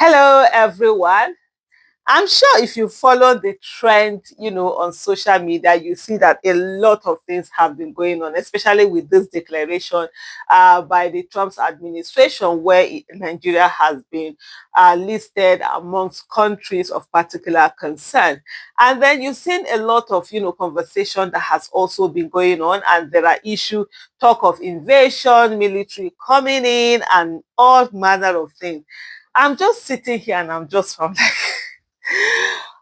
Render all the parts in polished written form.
Hello, everyone. I'm sure if you follow the trend, on social media, you see that a lot of things have been going on, especially with this declaration by the Trump's administration, where Nigeria has been listed amongst countries of particular concern. And then you've seen a lot of, conversation that has also been going on, and there are issues, talk of invasion, military coming in, and all manner of things. I'm just sitting here and I'm like,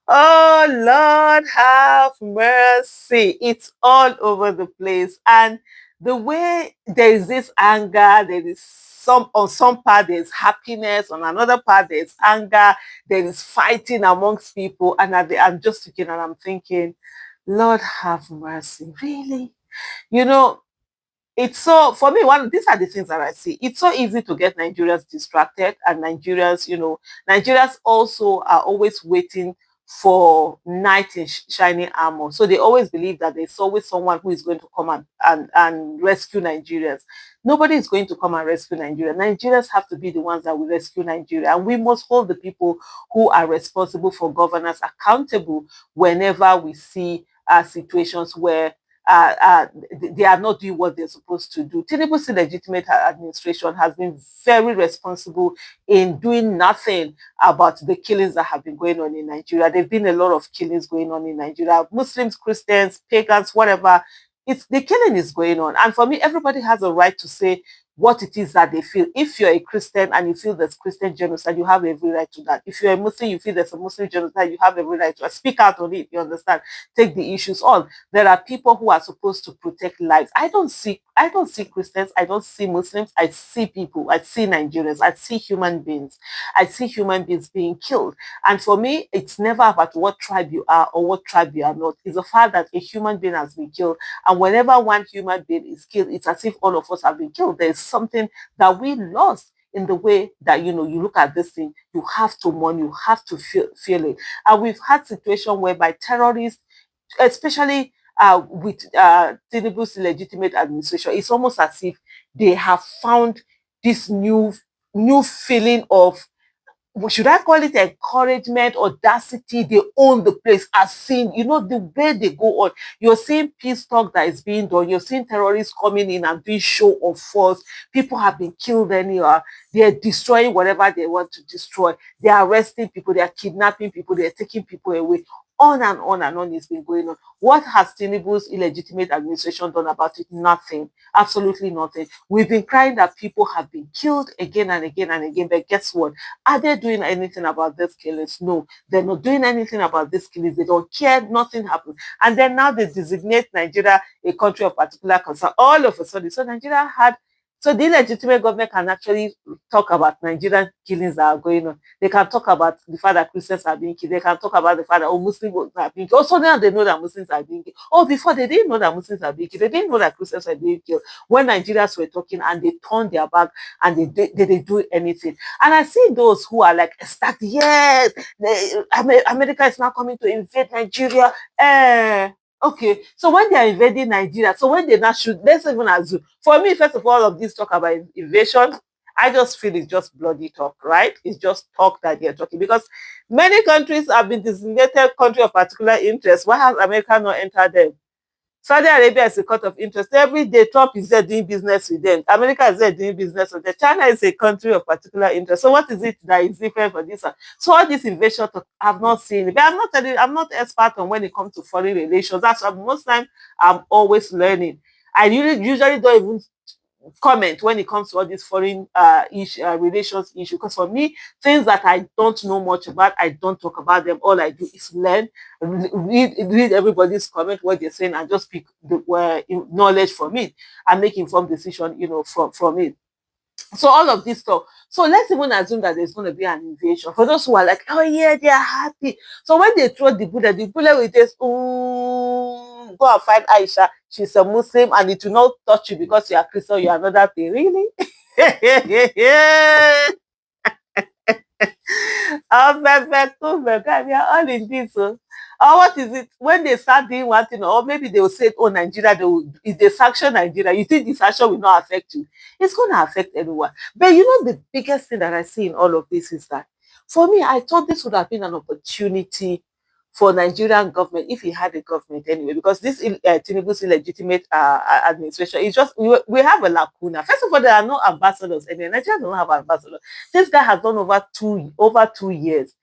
oh Lord, have mercy. It's all over the place. And the way there is this anger, there is on some part there's happiness, on another part there's anger, there is fighting amongst people. And I'm just looking and I'm thinking, Lord have mercy. Really? You know, it's so for me one these are the things that I see. It's so easy to get Nigerians distracted, and Nigerians also are always waiting for knight in shining armor. So they always believe that there's always someone who is going to come and rescue Nigerians. Nobody is going to come and rescue Nigeria. Nigerians have to be the ones that will rescue Nigeria, and we must hold the people who are responsible for governance accountable whenever we see situations where they are not doing what they're supposed to do. Tinubu's illegitimate administration has been very responsible in doing nothing about the killings that have been going on in Nigeria. There have been a lot of killings going on in Nigeria. Muslims, Christians, pagans, whatever. It's the killing is going on. And for me, everybody has a right to say what it is that they feel. If you're a Christian and you feel there's Christian genocide, you have every right to that. If you're a Muslim, you feel there's a Muslim genocide, you have every right to speak out on it. You understand? Take the issues on. There are people who are supposed to protect lives. I don't see Christians, I don't see Muslims, I see people, I see Nigerians, I see human beings. I see human beings being killed. And for me, it's never about what tribe you are or what tribe you are not. It's the fact that a human being has been killed. And whenever one human being is killed, it's as if all of us have been killed. There's something that we lost in the way that you look at this thing. You have to mourn, you have to feel it. And we've had situations whereby terrorists, especially with Tinubu's legitimate administration, it's almost as if they have found this new feeling of, what should I call it, encouragement, audacity. They own the place, as seen, the way they go on. You're seeing peace talk that is being done. You're seeing terrorists coming in and doing show of force. People have been killed anywhere. They're destroying whatever they want to destroy. They're arresting people. They're kidnapping people. They're taking people away. On and on and on, it's been going on. What has Tinubu's illegitimate administration done about it? Nothing. Absolutely nothing. We've been crying that people have been killed again and again and again. But guess what? Are they doing anything about these killings? No, they're not doing anything about these killings. They don't care. Nothing happened. And then now they designate Nigeria a country of particular concern. All of a sudden, so the illegitimate government can actually talk about Nigerian killings that are going on. They can talk about the fact that Christians are being killed. They can talk about the fact that Muslims are being killed. Also now they know that Muslims are being killed. Oh, before they didn't know that Muslims are being killed. They didn't know that Christians are being killed. When Nigerians were talking and they turned their back and they didn't do anything. And I see those who are like ecstatic. Yes, America is now coming to invade Nigeria. Okay, so when they are invading Nigeria, so when they now shoot, let's even assume. For me, first of all, of this talk about invasion, I just feel it's just bloody talk, right? It's just talk that they're talking, because many countries have been designated country of particular interest. Why has America not entered them? Saudi Arabia is a court of interest. Every day, Trump is there doing business with them. America is there doing business with them. China is a country of particular interest. So what is it that is different for this one? So all this invasion talk, I've not seen it. But I'm not telling you, I'm not expert on when it comes to foreign relations. That's why most times I'm always learning. I usually don't even comment when it comes to all these foreign relations issue, because for me, things that I don't know much about, I don't talk about them. All I do is learn, read everybody's comment, what they're saying, and just pick the knowledge from it and make informed decision, from it. So all of this stuff. So let's even assume that there's going to be an invasion. For those who are like, oh yeah, they are happy. So when they throw the bullet will just, go and find Aisha. She's a Muslim and it will not touch you because you are Christian, you are another thing. Really? Oh, we are all in this. Or what is it? When they start doing one thing, or maybe they will say, oh, Nigeria, if they sanction Nigeria, you think the sanction will not affect you? It's going to affect everyone. But the biggest thing that I see in all of this is that For me, I thought this would have been an opportunity for Nigerian government if he had a government anyway, because this Tinubu's illegitimate administration is just we have a lacuna. First of all, there are no ambassadors anyway. Nigeria don't have ambassadors. This guy has done over 2 years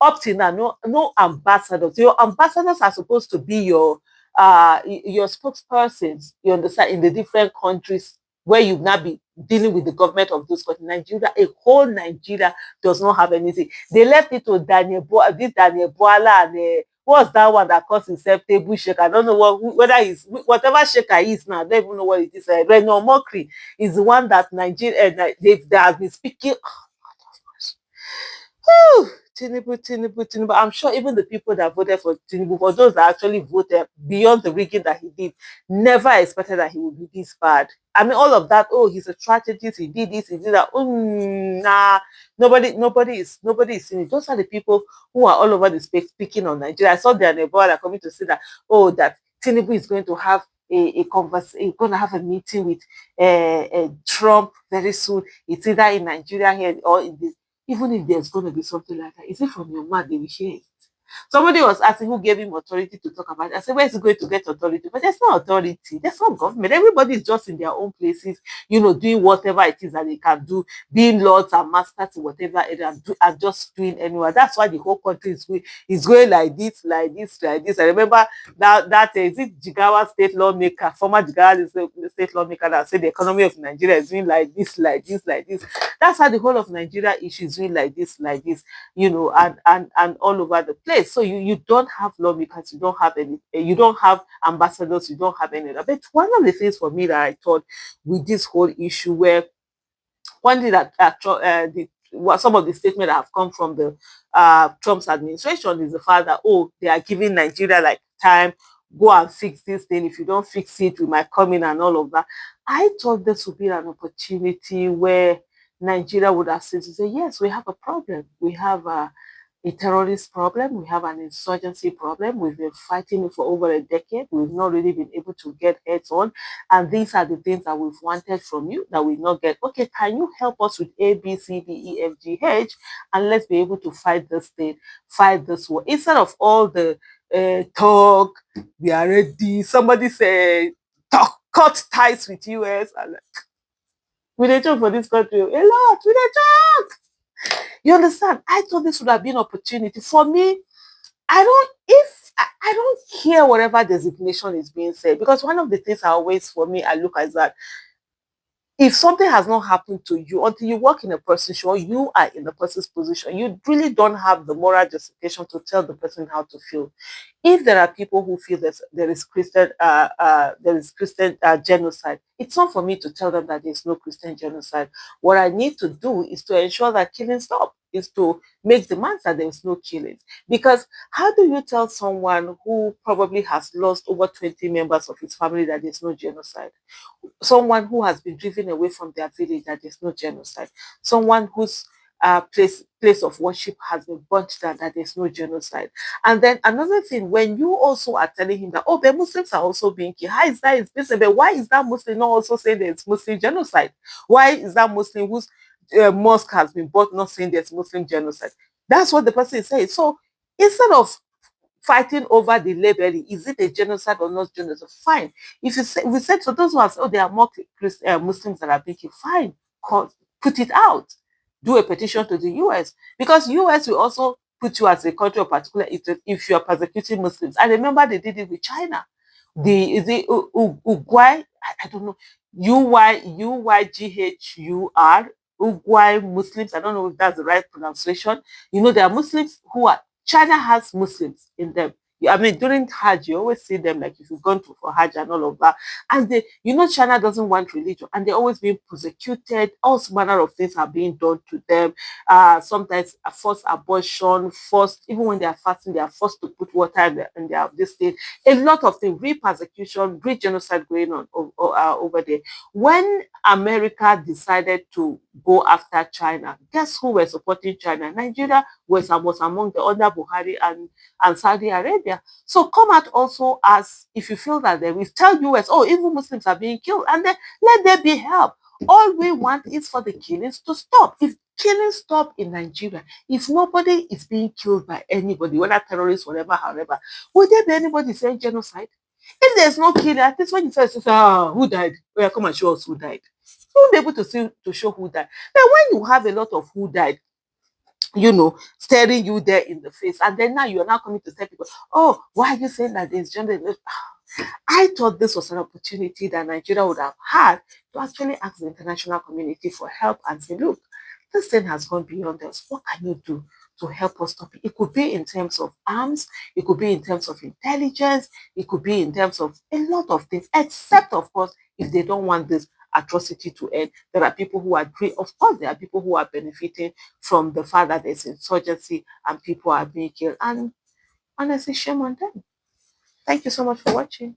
up till now, no ambassadors. Your ambassadors are supposed to be your spokespersons, you understand, in the different countries where you now be dealing with the government of those countries. Nigeria, a whole Nigeria does not have anything. They left it to Daniel Boala and what's that one that calls himself table shaker? I don't know whether he's whatever shaker he is now. I don't even know what it is. Reno Mokri is the one that Nigeria they have been speaking. Whew, Tinubu. I'm sure even the people that voted for Tinubu, for those that actually voted beyond the rigging that he did, never expected that he would be this bad. I mean, all of that. Oh, he's a strategist. He did this. He did that. Nah, nobody is seeing it. Those are the people who are all over the space speaking on Nigeria. I saw their neighbor are coming to say that. Oh, that Tinubu is going to have a conversation. Going to have a meeting with Trump very soon. It's either in Nigeria here or in this. Even if there's going to be something like that, is it from your mouth they will hear it? Somebody was asking who gave him authority to talk about it. I said, where is he going to get authority? But there's no authority. There's no government. Everybody is just in their own places, doing whatever it is that they can do, being lords and masters in whatever area and just doing anywhere. That's why the whole country is going like this, like this, like this. I remember that is it Jigawa state lawmaker, former Jigawa state lawmaker that said the economy of Nigeria is doing like this, like this, like this. That's how the whole of Nigeria is doing like this, and all over the place. So you don't have lawmakers, you don't have you don't have ambassadors, you don't have any other. But one of the things for me that I thought with this whole issue, where one thing that some of the statements that have come from the Trump's administration is the fact that, oh, they are giving Nigeria like time, go and fix this thing. If you don't fix it, we might come in and all of that. I thought this would be an opportunity where Nigeria would have said to say, yes, we have a problem. We have a terrorist problem. We have an insurgency problem. We've been fighting it for over a decade. We've not really been able to get heads on. And these are the things that we've wanted from you that we not get. Okay, can you help us with A, B, C, D, E, F, G, H? And let's be able to fight this thing, fight this war. Instead of all the talk, we are ready. Somebody said, talk, cut ties with US. And we dey talk for this country a lot. We dey talk. You understand? I thought this would have been an opportunity for me. I don't care whatever designation is being said, because one of the things I always, for me, I look at that if something has not happened to you until you work in a position or you are in the person's position, you really don't have the moral justification to tell the person how to feel. If there are people who feel that there is Christian genocide, it's not for me to tell them that there's no Christian genocide. What I need to do is to ensure that killing stop, is to make demands that there is no killing. Because how do you tell someone who probably has lost over 20 members of his family that there's no genocide? Someone who has been driven away from their village, that there's no genocide? Someone whose place of worship has been burnt down, that there's no genocide? And then another thing, when you also are telling him that, oh, the Muslims are also being killed, how is that is business? But why is that Muslim not also saying there's Muslim genocide? Why is that Muslim whose mosque has been burnt not saying there's Muslim genocide? That's what the person is saying. So instead of fighting over the labeling, is it a genocide or not genocide? Fine. If you say, we said to those who have said, oh, there are more Muslims that are being killed, fine, put it out. Do a petition to the US, because US will also put you as a country of particular if you are persecuting Muslims. I remember they did it with China. The Uruguay, I don't know, UYGHUR, Uruguay Muslims. I don't know if that's the right pronunciation. There are Muslims who are, China has Muslims in them. I mean, during Hajj, you always see them, like if you've gone to for Hajj and all of that. And China doesn't want religion, and they're always being persecuted. All manner of things are being done to them. Sometimes a forced abortion, even when they are fasting, they are forced to put water in their this thing. A lot of things, real persecution, real genocide going on over there. When America decided to go after China, guess who were supporting China? Nigeria was among the other, Buhari and Saudi Arabia. So come out also, as if you feel that there is, tell US, oh, even Muslims are being killed, and then let there be help. All we want is for the killings to stop. If killing stop in Nigeria. If nobody is being killed by anybody, whether terrorists, whatever, however, will there be anybody saying genocide? If there's no killing, at least when you say, who died? Well, come and show us who died. You won't be able to see to show who died. But when you have a lot of who died, staring you there in the face, and then now you're now coming to tell people, oh, why are you saying that there's gender? I thought this was an opportunity that Nigeria would have had to actually ask the international community for help and say, look, this thing has gone beyond us. What can you do to help us stop it? It could be in terms of arms, it could be in terms of intelligence, it could be in terms of a lot of things, except, of course, if they don't want this atrocity to end. There are people who agree. Of course, there are people who are benefiting from the fact that there's insurgency and people are being killed. And honestly, shame on them. Thank you so much for watching.